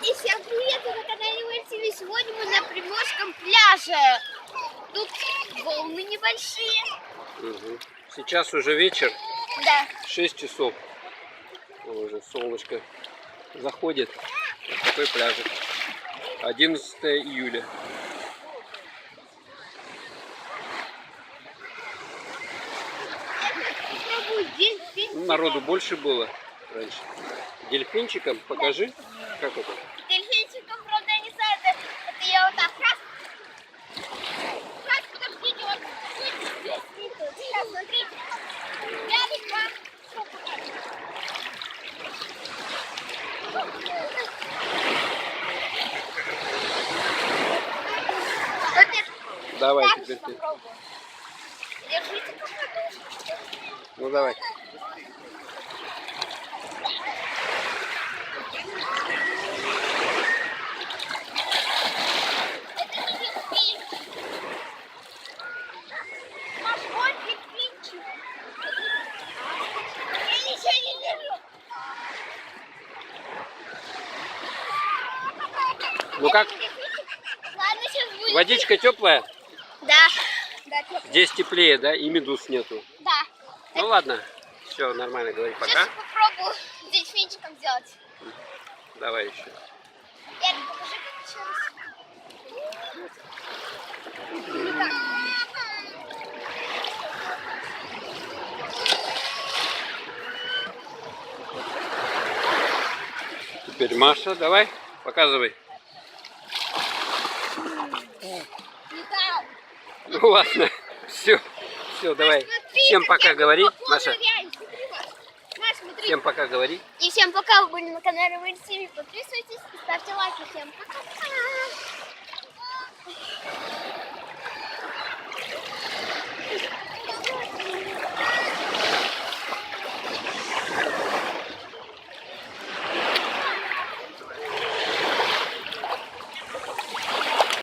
И всем привет, вы на канале ВТВ. Сегодня мы на Приморском пляже. Тут волны небольшие. Угу. Сейчас уже вечер, Да. 6 часов. Уже солнышко заходит. Вот такой пляжик. 11 июля. Попробую дельфин. Народу больше было раньше. Дельфинчиком покажи, как это. Дельфинчиком, правда, я не знаю, это я вот так раз. Раз, подождите, вот. Сейчас, смотрите. Рядом вам. Давай Так, теперь ты. попробуем. Держите, попробуем. Ну давай. Ну как? Ладно, сейчас будет. Водичка теплая? Да. Да, теплая. Здесь теплее, да? И медуз нету. Да. Ну ладно. Все, нормально, говори пока. Сейчас попробую с дельфинчиком сделать. Давай еще. Ярик, покажи, как еще раз. Теперь Маша, давай, показывай. Летал. Ну ладно, все, давай. Смотри, Всем как пока я говори, глубоко Маша. ныряю. Смотри, Маш, смотри. Всем пока говори. И всем пока, вы были на канале ВТВ. Подписывайтесь и ставьте лайки. Всем пока.